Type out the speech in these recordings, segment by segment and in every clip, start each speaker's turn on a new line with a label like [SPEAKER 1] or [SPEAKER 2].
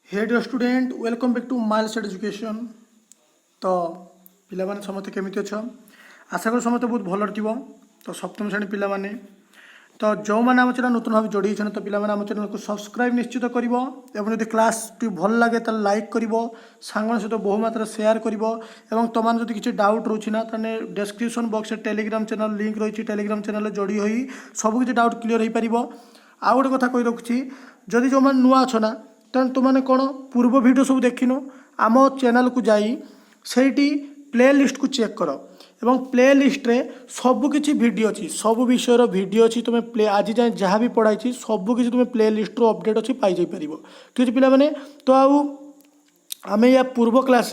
[SPEAKER 1] Hey dear student welcome back to Miles Education. तो पिलामाने समस्त केमिति अछ आशा कर समस्त बहुत भल थी। तो सप्तम श्रेणी पिला माने तो जो मैंने आम चैनल नूतन भाव जोड़ी तो पिलामाने आम चैनल को सब्सक्राइब निश्चित करिवो एवं यदि क्लास टी भल लगे तो लाइक करिवो सांगन सहित बहु मात्रा शेयर करिवो एवं तुम जब किसी डाउट रोची ना ताने डिस्क्रिप्शन बॉक्स में टेलीग्राम चैनल लिंक रही टेलीग्राम चैनल जोड़ी होई सब किसी डाउट क्लियर हो पारिबो। आउ गोटे कथा कही रखुची जदि जो मैंने नुआ अच्छ ना तेणु तुमने कौन पूर्व वीडियो सब देखिन आम चैनल को जाई सेठी प्ले लिस्ट को चेक कर एवं प्ले लिस्ट रे सबकि वीडियो अच्छी सब विषय वीडियो अच्छी तुम प्ले आज जाए जहाँ भी पढ़ाई सबकि तुम प्ले लिस्ट रो अपडेट अच्छी पाई जाई परिबो। ठीक है पे तो आउ आम या पूर्व क्लास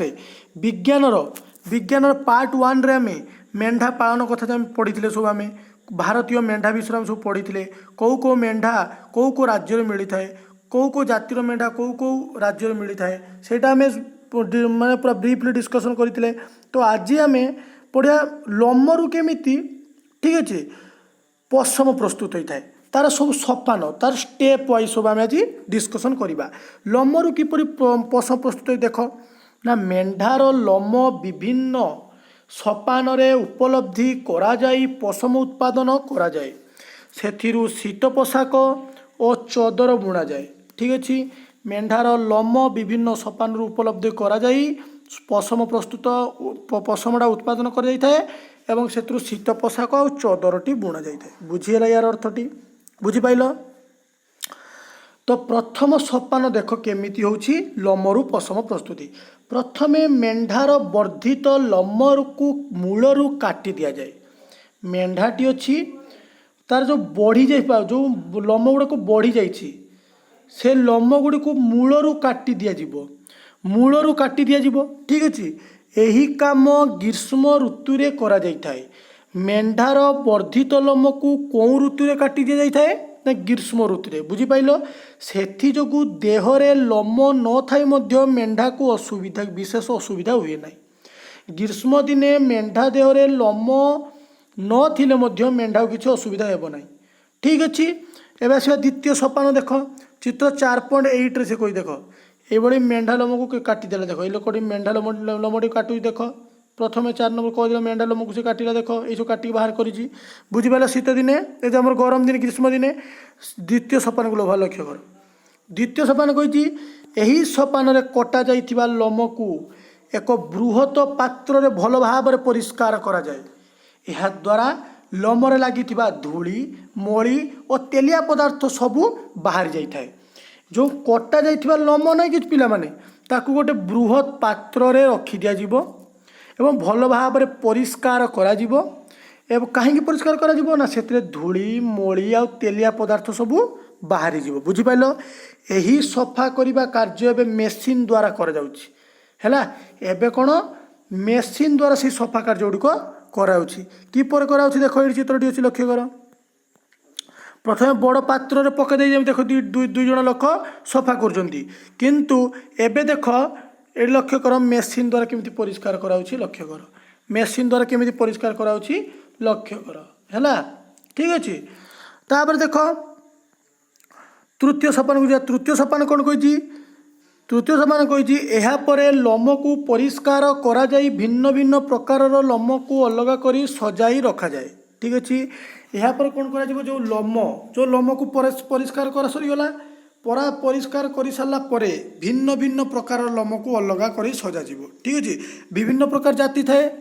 [SPEAKER 1] विज्ञान पार्ट 1 रे आम मेंढा पालन कथा पढ़ी सब आम भारतीय मेंढा विषय में सब पढ़ी कौ मेंढा कौ राज्य में मिलता है कौ जातिर मेंढा कौ राज्य में मिलता है सेटा आम माने पूरा ब्रीफली डिस्कसन करते। तो आज आम पढ़िया लमरू केमिति ठीक अच्छे पशम प्रस्तुत होता है तार सब सपान तार स्टेप वाइज सब आम आज डिस्कसन करवा। लमरू किपरि पशम प्रस्तुत हो देख ना मेंढार लम विभिन्न सपान उपलब्धि करा जाई पशम उत्पादन करा जाए सेथिरु शीत पोशाक और चदर बुणा जाए। ठीक अच्छे मेंढार लम विभिन्न सपान उपलब्धि करा जाई पशम प्रस्तुत पशमटा उत्पादन कर एवं से शीत पोशाक और चदरटी बुणा जाए। बुझीगला यार अर्थटी बुझीपाल। तो प्रथम सोपान देख केमिति होछि लमरू पशम प्रस्तुति। प्रथमे मेंढार वर्धित लमरू को मूलरू काटी दिया जाए। मेंढाटी अच्छी तार जो बढ़ी जाए जो लम गुड़ा को बढ़ी जाइछि से लम गुड़ी को मूलरू काटी दिया जिवो मूलरू काटी दिया जिवो। ठीक अच्छे यही काम ग्रीष्म ऋतु रे करा जाई थाए। मेंढार वर्धित लम को कौ ऋतु रे काटी दिया जाई थाए ना ग्रीष्म ऋतु रे बुझीपाइल। सेथि जोगु देहरे लम न थाई मध्य मेंढा को असुविधा विशेष असुविधा हुए ना। ग्रीष्म दिने मेंढा देहरे लम न थिले मध्य मेंढा किसी असुविधा हेब ना। ठीक अच्छे एवं आस द्वितीय सोपान देख चित्र 4.8 रे से कोई देख ये मेंढा लम को काटिदेला देख ये लोक मेंढा लमटी काटू देख प्रथम 4 नंबर कह मेंढा लम को से काटिला देख ये सब काटिक बाहर कर बुझीपाल। शीत दिने ये आम गरम दिन ग्रीष्म दिने द्वितीय सोपान को लोभा लक्ष्य कर। द्वितीय सोपान कही यही सोपान कटा जाइथिबा लम को एक बृहत पात्र रे भल भाव परिष्कार करा जाए। यह द्वारा लमरे लगी धूली मली और तेलिया पदार्थ सबू बाहर जाए। जो कटा जाइथिबा लम ना कि पिला माने ताकू गोटे बृहत पात्र रे रखी दिया जिवो एवं भल भाव परिष्कार करा जिवो एवं कहीं परिष्कार करा जिवो ना से धूली मली आ तेलिया पदार्थ सबू बाहरी जिवो। बुझीपाल यही सफा करने कार्य एवं मेसीन द्वारा करा जाउछि हैला। एबे कोन मेसीन द्वारा से सफा कार्य गुड़िक कराउछि किपर कराउछि देख ये चित्रटी अच्छी लक्ष्य कर। प्रथम बड़ पात्र पकई दे देख दुई जन लोक सफा किंतु एबे देख ये लक्ष्य कर मेसीन द्वारा केमिति परिष्कार कराउछि लक्ष्य कर। मेसीन द्वारा केमिति परिष्कार कराउछि लक्ष्य कर हैला। ठीक अच्छे तापर देख तृतीय सोपान को जा। तृतीय सोपान कौन कही तृतीय सोपान कही यह परे लम को परिष्कार करा जाई भिन्न भिन्न प्रकार लम को अलग करी सजाई रखा जाए। ठीक अच्छे यहाँ पर कौन करा जो लम को परिष्कार कर सरीगला परा परिष्कार कर सारा परे भिन्न भिन्न प्रकार लम को अलग कर सजा जीव। ठीक अच्छे विभिन्न प्रकार जाति थाए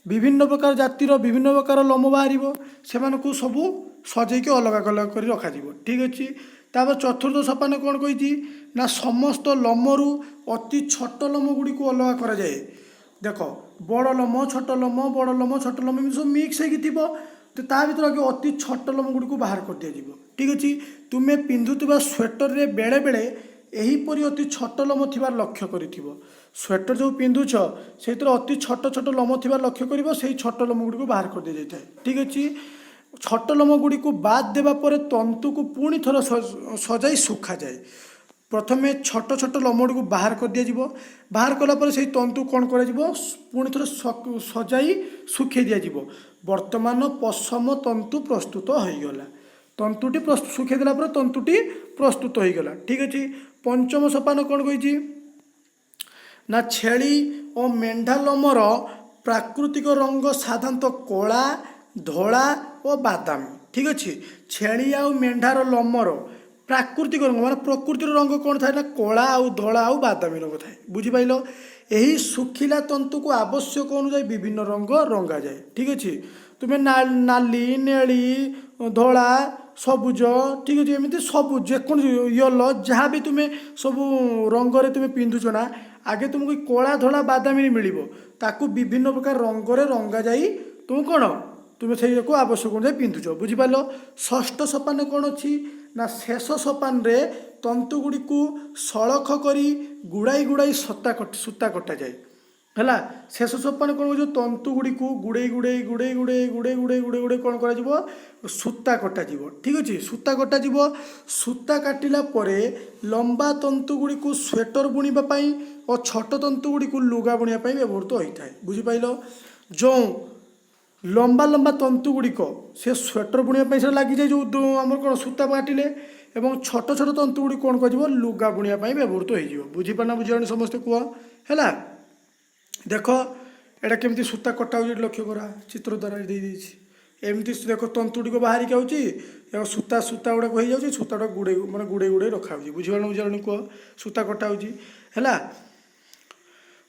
[SPEAKER 1] विभिन्न प्रकार जातिर विभिन्न प्रकार लम बाहर से सबू सजैक अलग अलग कर रखा। ठीक अच्छे तापर चतुर्थ सोपान कौन कही ना समस्त लमरू अति छोट लम गुड़ी को अलग करा जाए। देख बड़ लम छोट लम बड़ लम छोट लम सब मिक्स हो तो ता भर आगे अति छोट लम गुड़ी को बाहर कर दिया। ठीक अच्छे तुम्हें पिंधुवा स्वेटर रे बेले बेले यहीपरि अति छोट लम थिबार लक्ष्य करिथिबो। स्वेटर जो पिंधुछ से अति छोट छोट लम थिबार लक्ष्य करिवो से छोट लम गुड़ी को बाहर कर दिया जाए। ठीक अच्छे छोट लम गुड़ी को बाद देवा पर तंतु को पुणी थर सजाई सुखा जाए। प्रथमे छोट छोट लम गुड़ी को बाहर कर दिया बाहर कलापर से तंतु कौन कर पुणी थर सजाई सुखे दिया। वर्तमान पशम तंतु प्रस्तुत हो गला। तंतुटी प्रस्तुत सुखाई देला पर तंतुटी प्रस्तुत हो गला। ठीक अच्छे। पंचम सोपान कौन कही ना छेली और मेंढा लोमर प्राकृतिक रंग साधारणतः कला धला और बादामी। ठीक अच्छे। छेली आ मेंढार लोमर प्राकृतिक रंग माने प्रकृतिर रंग कौन थाए ना कला आउ धला आउ बादामी रंग थाए। बुझिपाइल। यही सुखिला तंतु को आवश्यक अनुसार विभिन्न रंग रंगा जाए। ठीक अच्छे। तुम्हें नाली नेली धला सबुज ठीक अच्छे एमती सब जेको येलो जहाँ भी तुम्हें सब रंगरे तुम्हें पिंधुच ना आगे तुमको कला धला बादामी मिल ताकू विभिन्न प्रकार रंगरे रंगा जाई तुम कौन तुम्हें से आवश्यक अनुसार पिंधुच। बुझिपाल। षष्ठ सोपान कौन अच्छी ना शेष सोपान रे तंतु गुड़ी को सड़ख करी गुड़ाई गुड़ाई सूता कटा जाए है। शेष सोपान कौन जो तंतु गुड़ी को गुड़े गुड़े गुड़े गुड़े गुड़े गुड़े गुड़े गुड़े कौन कर सूता कटा। ठीक अच्छे। सूता कटा सूता काटिला परे लंबा तंतु गुड़ी को स्वेटर बुणवाई और छोट तंतु गुड़ी को लुगा बुणवाई व्यवहृत होता है। बुझिपाइल। जो लंबा लंबा तंतु गुड़िक से स्वेटर बुणवाई से लगी जाए जो आम कौन सूता काटिले एवं छोट छोट तंतु गुड़ी कौन कर लुगा बुणवाई व्यवहृत हो। बुझीपारना बुझे समस्ते कह है। देख एटा केमती सूता कटा हो लक्ष्य करा चित्र द्वारा एमती देख तंतुटी को बाहरिक आउे सूता सूता गुड़ाक हो जाए सूता गुड़ा गुड़े मैंने गुड़े गुड़े रखा बुझीपार बुझे कह सूता कटा है।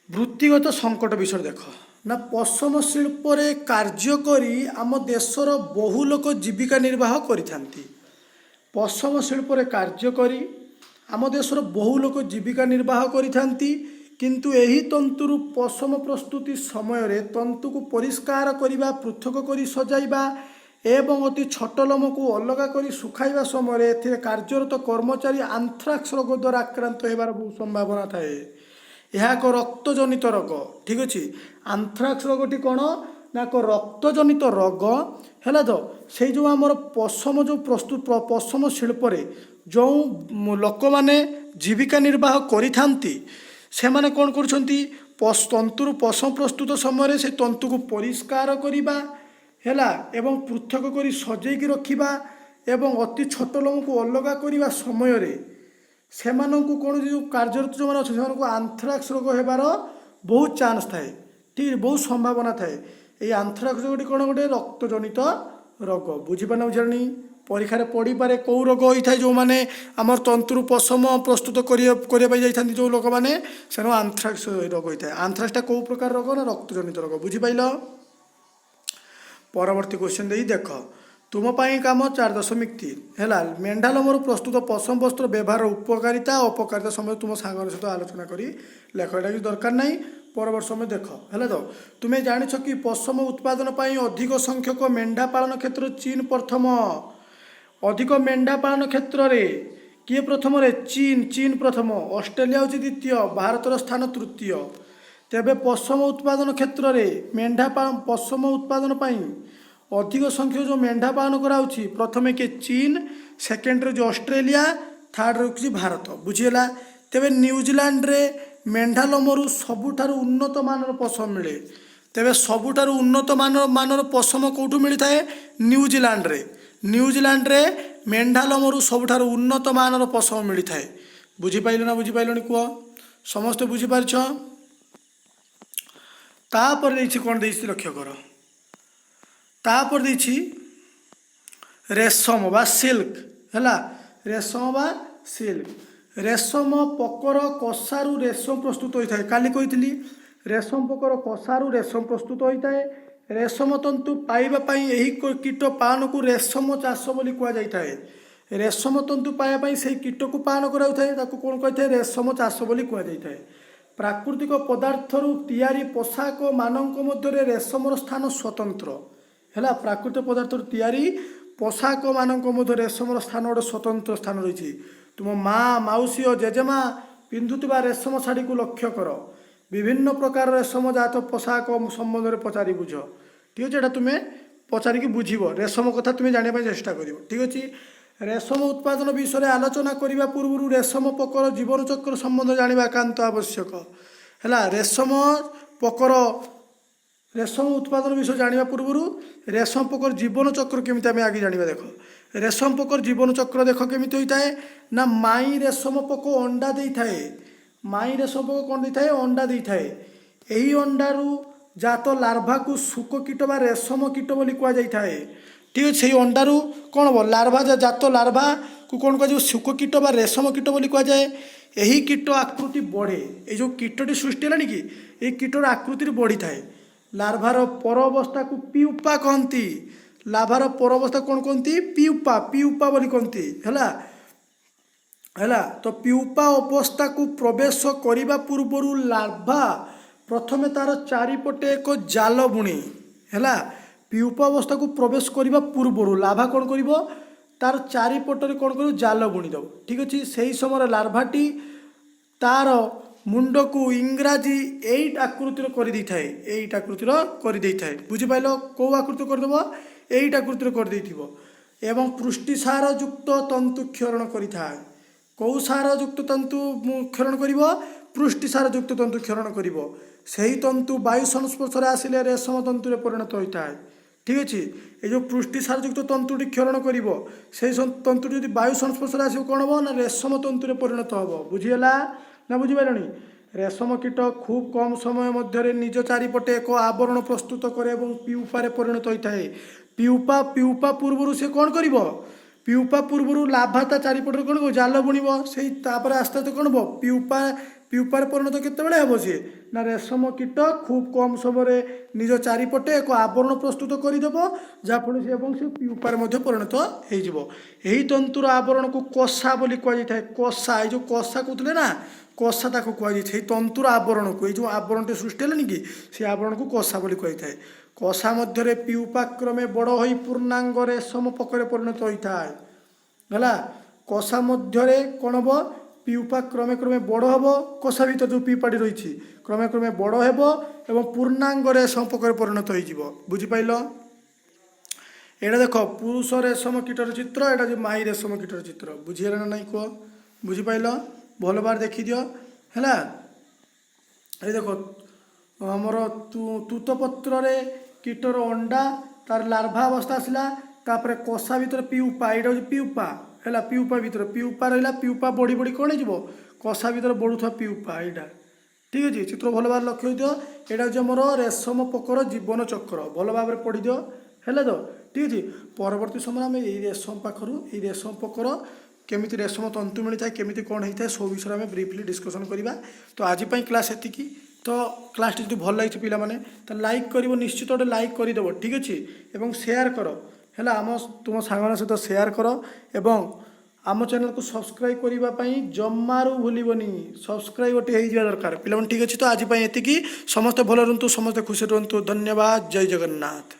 [SPEAKER 1] वृत्तिगत संकट विषय देख ना पशम शिल्प कार्य करी आम देशर बहु लोक जीविका निर्वाह करिथांती। पशम शिल्प कार्य करी आम देशर बहु लोक जीविका निर्वाह करिथांती किंतु एही तंतुरु पशम प्रस्तुति समय रे तंतु को परिष्कार करिबा पृथक करी सजाइबा एवं अति छोट लोम को अलग करी सुखाइबा समय रे एथिरे कार्यरत कर्मचारी आंथ्राक्स रोग द्वारा आक्रांत होबार बहुत संभावना थाए। यह एक रक्तजनित रोग। ठीक अच्छे। आंथ्राक्स रोगटी कौन ना एक रक्तजनित रोग है। तो से जो आमर पशम जो प्रस्तुत पशम शिल्प जो लोक मैंने जीविका निर्वाह करिथांती से माने कौन करुछंती तंतुर पशम प्रस्तुत समय से तंतु को परिष्कार करिबा हैला एवं पृथक करी सजेकी रखिबा एवं अति छोट लोम को अलग करिबा समय रे सेमानंकु कौन जो कार्यरत जो मैंने अच्छे आंथ्राक्स रोग होबार बहुत चान्स थाए। ठीक बहुत संभावना थाए। ये आंथ्राक्स रोगटी कौन गोटे रक्तजनित रोग। बुझीपारना बुझानी परीक्षा पड़ी पारे कौ रोग होता है जो मैंने आमर तंतुर पशम प्रस्तुत करने जो लोक मैंने से आंथ्राक्स रोग होता है। आंथ्राक्सटा कौ प्रकार रोग ना रक्तजनित रोग। बुझीपाइल। परवर्ती क्वेश्चन दे देख तुम पाई काम 4.3 है मेंढा लोमर प्रस्तुत पशम वस्त्र व्यवहार उपकारिता अपकारिता समय तुम सांगर सहित आलोचना करी लेख एटा कि दरकार नहीं परवर्त समय देख है। तो तुम्हें जानिछ कि पशम उत्पादन पाई अधिक संख्यक मेंढा पालन क्षेत्र चीन प्रथम। अधिक मेंढा पालन क्षेत्र रे किए प्रथम रे चीन प्रथम ऑस्ट्रेलिया होची द्वितीय भारतर स्थान तृतीय। तेबे पशम उत्पादन क्षेत्र रे मेंढा पशम उत्पादन पाई अधिक संख्यक जो मेंढा पालन कराउछि प्रथमे के चीन सेकेंड रे जो ऑस्ट्रेलिया थर्ड रे भारत। बुझीला। तेबे न्यूजीलैंड रे मेंढा लोमरु सबुठारु उन्नत मानर पशम मिले। तेबे सबुठारु उन्नत मानर पशम कोठु मिली थाए न्यूजीलैंड रे। न्यूजीलैंड रे मेंढा लोमरु सबुठारु उन्नत मानर पशम मिली थाए। बुझीपाइल ना बुझीपाइलनी कह समस्त बुझीपारछ। तापर देछि कोन देछि लक्ष्य कर तापर देछि रेशम बा सिल्क है। रेशम बा सिल्क रेशम पकर कषारू रेशम प्रस्तुत होता है। काली कही रेशम पकर कषारू रेशम प्रस्तुत होता है। रेशम तंतु पाइबा पाई यही कीट पालन को रेशम चाष बोली कहुए। रेशम तंतु पाइबा से कीट को पालन कराउଥାଏ ताकू कौन कही रेशम चाष बोली कहुए। प्राकृतिक पदार्थरू तैयारी पोशाक मानक मध्य रेशमर स्थान स्वतंत्र है। प्राकृतिक पदार्थरू तैयारी पोशाक मानक मध्य रेशमर स्थान गोटे स्वतंत्र स्थान रही। तुम माँ माउसी और जेजेमा पिंधुवा रेशम शाढ़ी को लक्ष्य कर विभिन्न प्रकार रेशम जात पोशाक संबंध में पचारि बुझ। ठीक अच्छे। एटा तुम्हें पचारिकी बुझब रेशम कथा तुम्हें जानापी चेष्टा कर। ठीक अच्छे। रेशम उत्पादन विषय में आलोचना करने पूर्व रेशम पकर जीवन चक्र संबंध जाना एकांत आवश्यक है। रेशम पकर रेशम उत्पादन विषय जाना पूर्व रेशम पकर जीवन चक्र केमी आगे जाना। देख रेशम पोकर जीवन चक्र देख केमिति होता है ना माई रेशम पोक अंडा दे थाए माई रेशम पोक कौन दे अंडा दे थाए यही अंडारू जात लार्भा को शुक कीट बा रेशम कीट बोली कह जाए ठीक है से अंडारू कौन हम लार्भा जात लार्भा को कौन कह शुक कीट बा रेशम कीट बोली कह जाए यही कीट आकृति बढ़े ये जो कीटटी सृष्टि है कि ये कीटर आकृति बढ़ी थाए लार्भार पर अवस्था को पिउपा कहती लार्भार पर अवस्था कौन कहती पिउपा पिउपा बोली कहती है तो पिउपा अवस्था को प्रवेश करने पूर्वर लार्भा प्रथमे तार चारिपटे एक जाल बुणे है पिउपा अवस्था को प्रवेश करने पूर्वर लार्भा कौन कर तार चारिपटे कौन कर जाल बुणीदेव ठीक अच्छे से समय लार्भाटी तार मुंड को इंग्राजी 8 आकृतिर कर दे थाए 8 आकृतिर कर दे थाए बुझिपाल कौ आकृति करदेव 8 आकृतिर कर दे एवं पृष्टिसार युक्त तंतु क्षरण करिथाए कौ सार युक्त तंतु क्षरण करिवो पृष्टिसार युक्त तंतु क्षरण करिवो सही तंतु वायु संस्पर्श आसिले रेशम तंतु परिणत होता है ठीक अच्छे ये जो पृष्टिसार युक्त तंतुटी क्षरण करिवो से तंतु यदि वायु संस्पर्श आसो कौन हम ना रेशम तंतु परिणत हम बुझीगला ना बुझिपारे रेशम कीट खूब कम समय मध्य निज चारिपटे एक आवरण प्रस्तुत करे और पिउपारे परिणत होता है पिउपा पिउपा पूर्वर से कौन कर पिउपा पूर्वर लाभा ता चारिपटे कौन को जाल बुणव से आस्ते आस्ते कौन हम पिउपा पिउपार परिणत केतबेले हम सी ना रेशम कीट खूब कम समय निज चारिपटे एक आवरण प्रस्तुत करदेव जहाँफल से पिउपार परिणत हो तंतुर आवरण को कषा बोली कहुए कषा ये जो कषा कहते ना कषा ताक कहुए तंतुर आवरण को जो आवरण सृष्टि है कि से आवरण को कषा बोली कही कषा मध्य पिउपा क्रमे बड़ हो पूर्णांग रेशम पोकर परिणत होता है कषा मध्य कौन हम पिउपा क्रमे क्रमे बड़ हम कषा भर जो पिउपाटी रही क्रमे क्रमे बड़ हेब एवं पूर्णांग रेशम पोकर परिणत हो बुझिपाल एटा देख पुरुष रेशम कीटर चित्र एटा जो माई रेशम कीटर चित्र बुझीगला ना नहीं कह बुझिपाल भल बार देखी दियो है ये देख आमर तूत पत्र कीटर अंडा तार लार्भा अवस्था आसला तापर कषा भर पिउपा यहाँ हूँ पिउपा है पिउपा भर पिउपा रहा पिउपा बढ़ी बढ़ी कौन हो कषा भर बढ़ुवा पिउपा यहाँ ठीक अच्छे चित्र भल भाव लक्ष्य दियो यहाँ हूँ मोर रेशम पोकर जीवन चक्र भल भाव में पढ़ी दियो है तो ठीक अच्छे परवर्ती समय आम यही रेशम पाखर ये रेशम पोकर केमिति रेशम तंतु मिलता है केमिति कौन होता है सब विषय में ब्रीफली डिस्कसन करवा तो आज क्लास एतिकी तो क्लास टी भल लगी पिला माने तो लाइक कर निश्चित गोटे लाइक करदेव ठीक अच्छे एवं शेयर कर है आम तुम सांग सहित शेयर कर एवं आम चैनल को सब्सक्राइब करने जमारू भूलनी सब्सक्राइब गोटे हो दरकार पिला ठीक अच्छे तो आज एतिकी समस्ते भल रुहतु समस्ते खुशी रुहतु धन्यवाद जय जगन्नाथ।